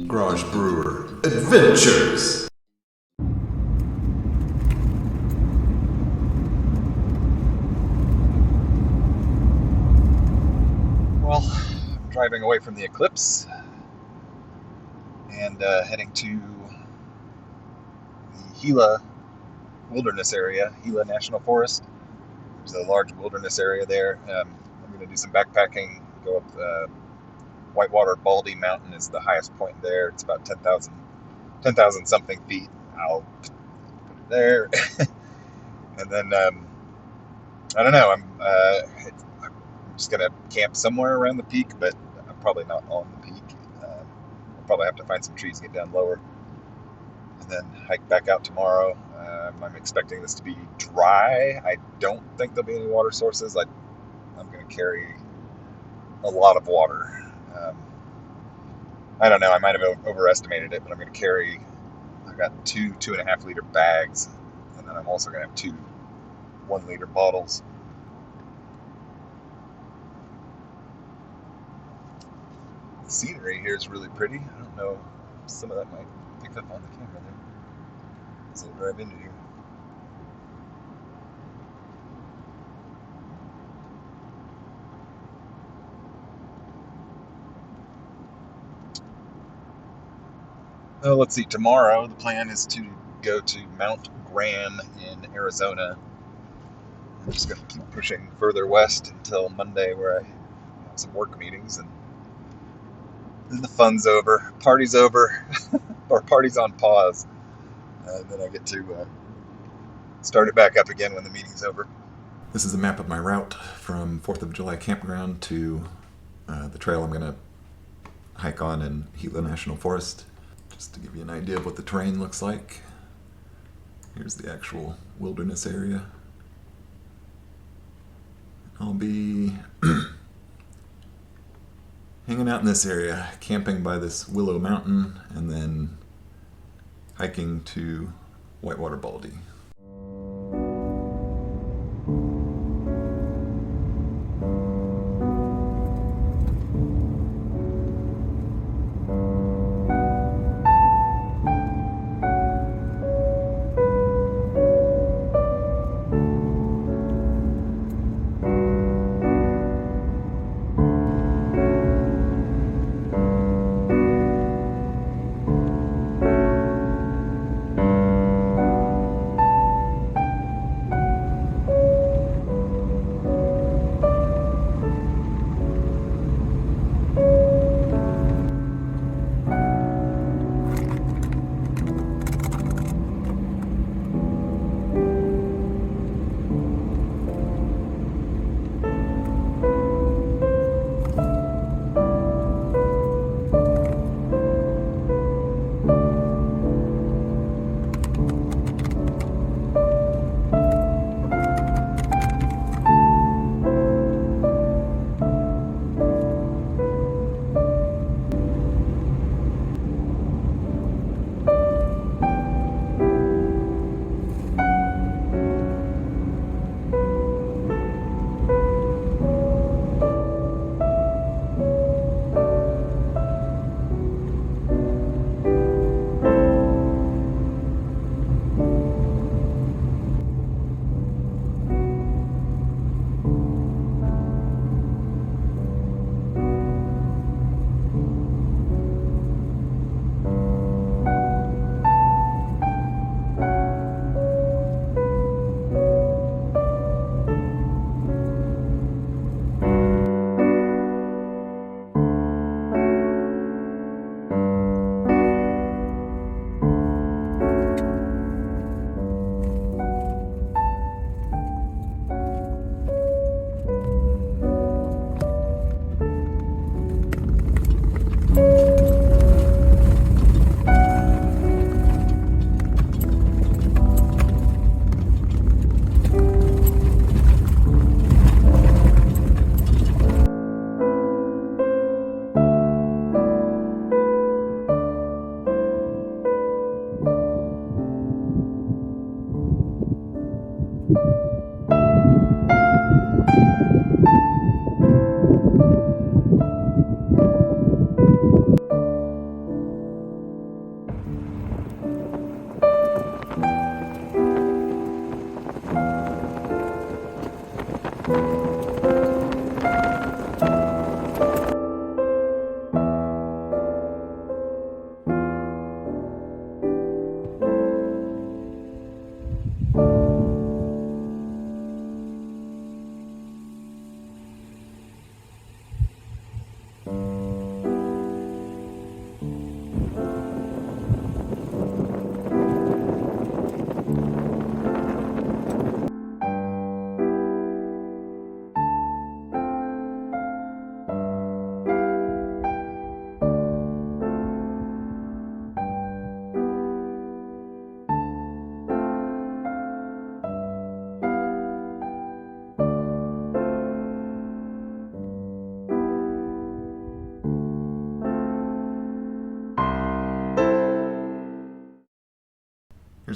Garage Brewer Adventures. Well, I'm driving away from the eclipse and heading to the Gila Wilderness Area, Gila National Forest. There's a large wilderness area there. I'm going to do some backpacking, go up Whitewater Baldy mountain is the highest point there. It's about 10,000 something feet. I'll put it there. And then, I don't know, I'm just going to camp somewhere around the peak, but I'm probably not on the peak. I'll probably have to find some trees and get down lower. And then hike back out tomorrow. I'm expecting this to be dry. I don't think there'll be any water sources. I'm going to carry a lot of water. I don't know, I might have overestimated it, but I'm going to carry, I've got 2.5 liter bags, and then I'm also going to have 2 1 liter bottles. The scenery here is really pretty. I don't know, some of that might pick up on the camera there as I drive into here. Let's see, tomorrow the plan is to go to Mount Graham in Arizona. I'm just going to keep pushing further west until Monday, where I have some work meetings, and then the fun's over, party's over, or party's on pause, and then I get to start it back up again when the meeting's over. This is a map of my route from Fourth of July Campground to the trail I'm going to hike on in Gila National Forest. Just to give you an idea of what the terrain looks like. Here's the actual wilderness area. I'll be hanging out in this area, camping by this willow mountain, and then hiking to Whitewater Baldy.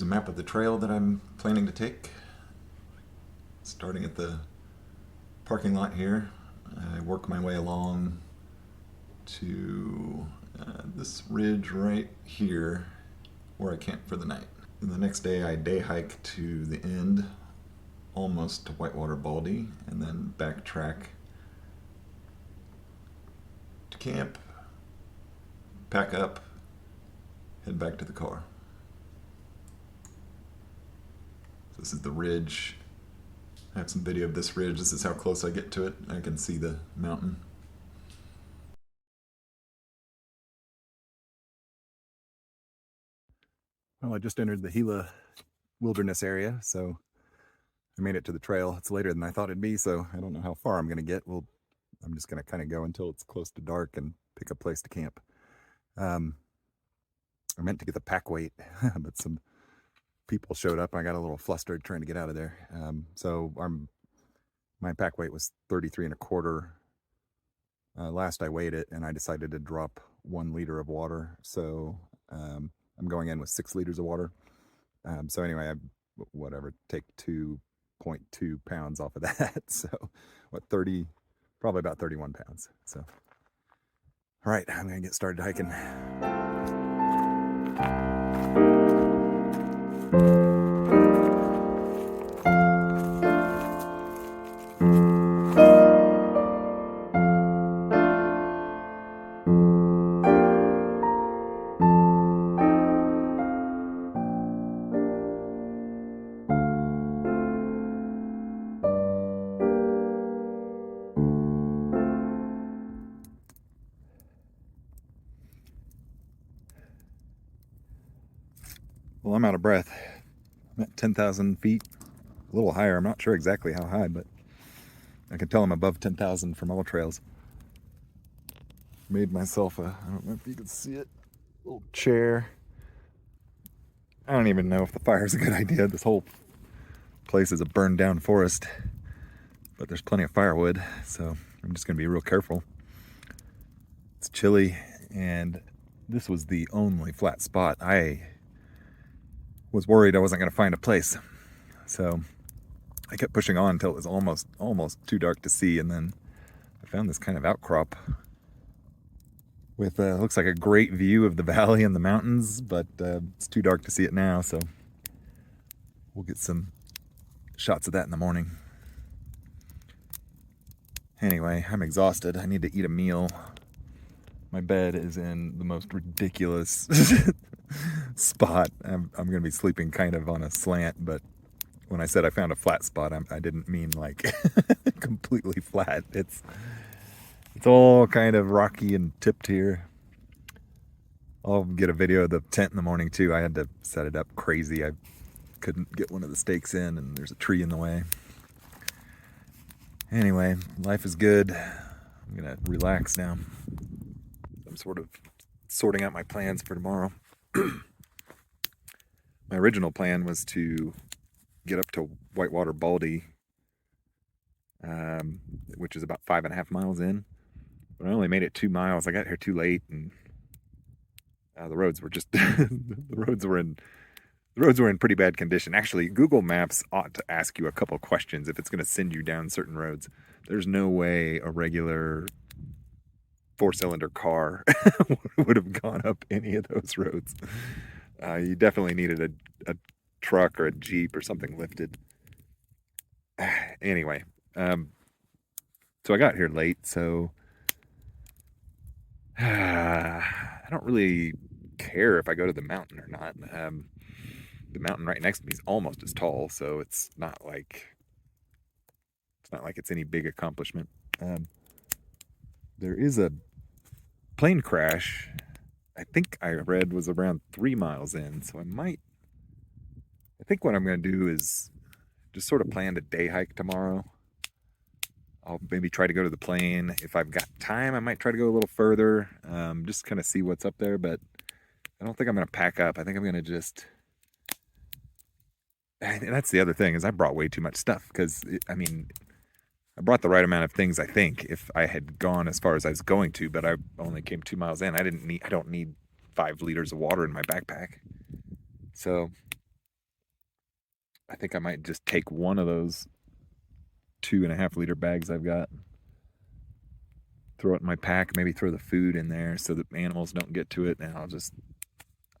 Here's a map of the trail that I'm planning to take. Starting at the parking lot here, I work my way along to this ridge right here where I camp for the night. And the next day I day hike to the end, almost to Whitewater Baldy, and then backtrack to camp, pack up, head back to the car. So this is the ridge. I have some video of this ridge. This is how close I get to it. I can see the mountain. Well, I just entered the Gila Wilderness Area, so I made it to the trail. It's later than I thought it'd be, so I don't know how far I'm going to get. I'm just going to kind of go until it's close to dark and pick a place to camp. I meant to get the pack weight, but some people showed up. I got a little flustered trying to get out of there. So my pack weight was 33 1/4. Last I weighed it, and I decided to drop 1 liter of water. So I'm going in with 6 liters of water. So anyway, take 2.2 pounds off of that. So probably about 31 pounds. So, all right, I'm going to get started hiking. Well, I'm out of breath. I'm at 10,000 feet, a little higher. I'm not sure exactly how high, but I can tell I'm above 10,000 from all trails. Made myself I don't know if you can see it, little chair. I don't even know if the fire is a good idea. This whole place is a burned down forest, but there's plenty of firewood, so I'm just going to be real careful. It's chilly, and this was the only flat spot. I was worried I wasn't going to find a place, so I kept pushing on until it was almost too dark to see, and then I found this kind of outcrop with looks like a great view of the valley and the mountains, but it's too dark to see it now, so we'll get some shots of that in the morning. Anyway, I'm exhausted. I need to eat a meal. My bed is in the most ridiculous spot. I'm going to be sleeping kind of on a slant, but when I said I found a flat spot, I didn't mean like completely flat. It's all kind of rocky and tipped here. I'll get a video of the tent in the morning too. I had to set it up crazy. I couldn't get one of the stakes in, and there's a tree in the way. Anyway, life is good. I'm going to relax now. I'm sort of sorting out my plans for tomorrow. My original plan was to get up to Whitewater Baldy, which is about 5.5 miles in, but I only made it 2 miles. I got here too late, and the roads were just the roads were in pretty bad condition. Actually, Google Maps ought to ask you a couple questions if it's going to send you down certain roads. There's no way a regular 4-cylinder car would have gone up any of those roads. You definitely needed a truck or a Jeep or something lifted. Anyway, so I got here late, so I don't really care if I go to the mountain or not. The mountain right next to me is almost as tall, so it's not like it's any big accomplishment. There is a plane crash, I think I read was around 3 miles in, so I think what I'm going to do is just sort of plan to day hike tomorrow. I'll maybe try to go to the plane. If I've got time, I might try to go a little further, just kind of see what's up there, but I don't think I'm going to pack up. I think I'm going to just... And that's the other thing, is I brought way too much stuff, because, I brought the right amount of things, I think, if I had gone as far as I was going to, but I only came 2 miles in. I don't need 5 liters of water in my backpack. So I think I might just take one of those 2.5 liter bags I've got, throw it in my pack, maybe throw the food in there so that animals don't get to it, and I'll just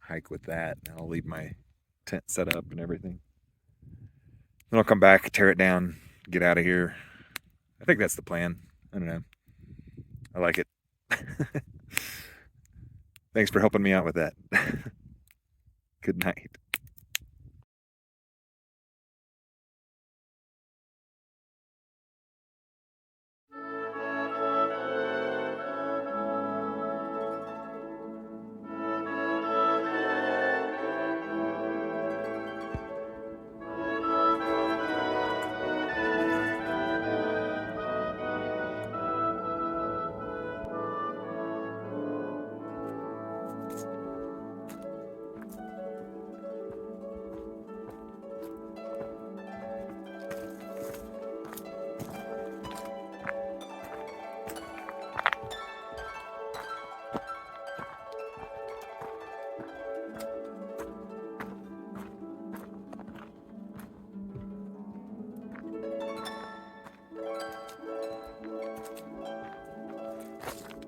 hike with that. And I'll leave my tent set up and everything. Then I'll come back, tear it down, get out of here. I think that's the plan. I don't know. I like it. Thanks for helping me out with that. Good night.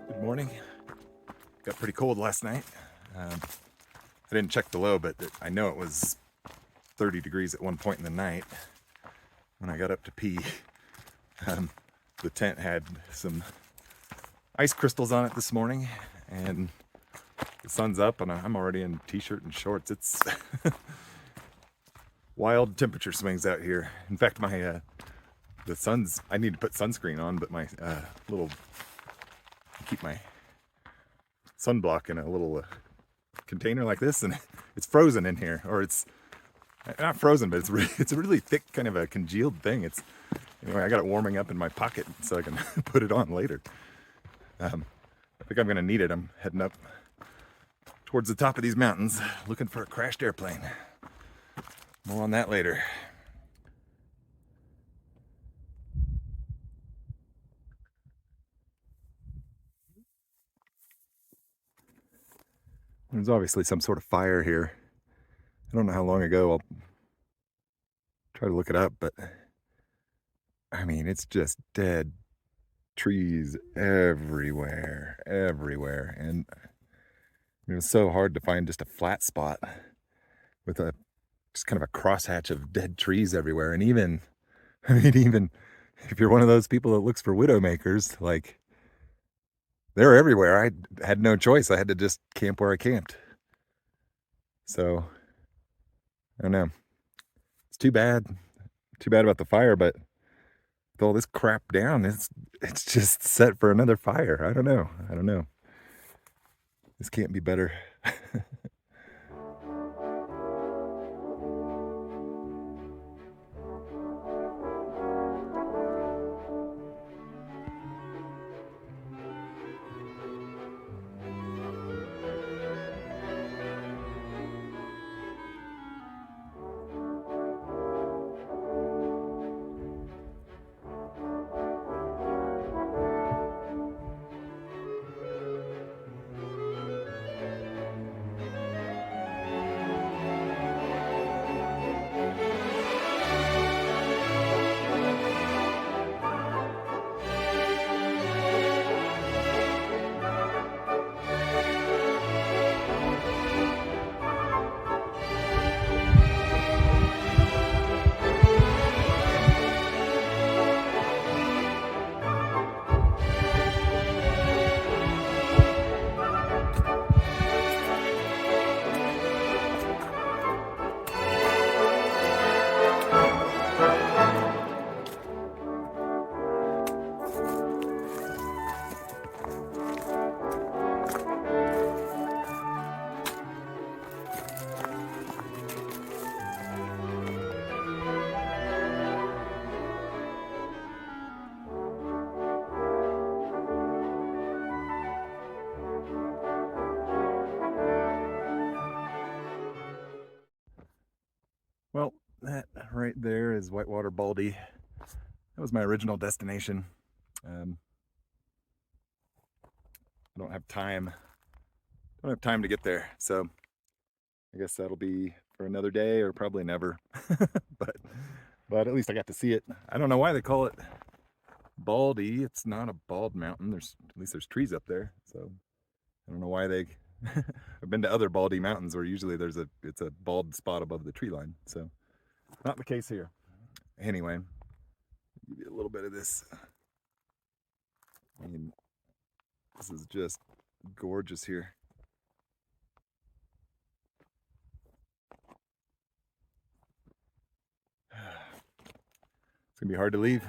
Good morning. Got pretty cold last night. I didn't check the low, but I know it was 30 degrees at one point in the night when I got up to pee. The tent had some ice crystals on it this morning, and the sun's up and I'm already in t-shirt and shorts. It's wild temperature swings out here. In fact, my I need to put sunscreen on, but my keep my sunblock in a little container like this, and it's frozen in here, or it's not frozen, but it's a really thick kind of a congealed thing. Anyway, I got it warming up in my pocket so I can put it on later. I think I'm gonna need it. I'm heading up towards the top of these mountains looking for a crashed airplane. More on that later. There's obviously some sort of fire here. I don't know how long ago. I'll try to look it up, but I mean, it's just dead trees everywhere. And it was so hard to find just a flat spot with just kind of a crosshatch of dead trees everywhere. And even if you're one of those people that looks for widowmakers, like, they're everywhere. I had no choice. I had to just camp where I camped. So, I don't know. It's too bad. Too bad about the fire, but with all this crap down, it's just set for another fire. I don't know. This can't be better. Well, that right there is Whitewater Baldy. That was my original destination. I don't have time to get there, so I guess that'll be for another day or probably never. but at least I got to see it. I don't know why they call it Baldy. It's not a bald mountain. At least there's trees up there. So I don't know why they I've been to other baldy mountains where usually it's a bald spot above the tree line. So not the case here. Anyway, give you a little bit of this. I mean, this is just gorgeous here. It's gonna be hard to leave.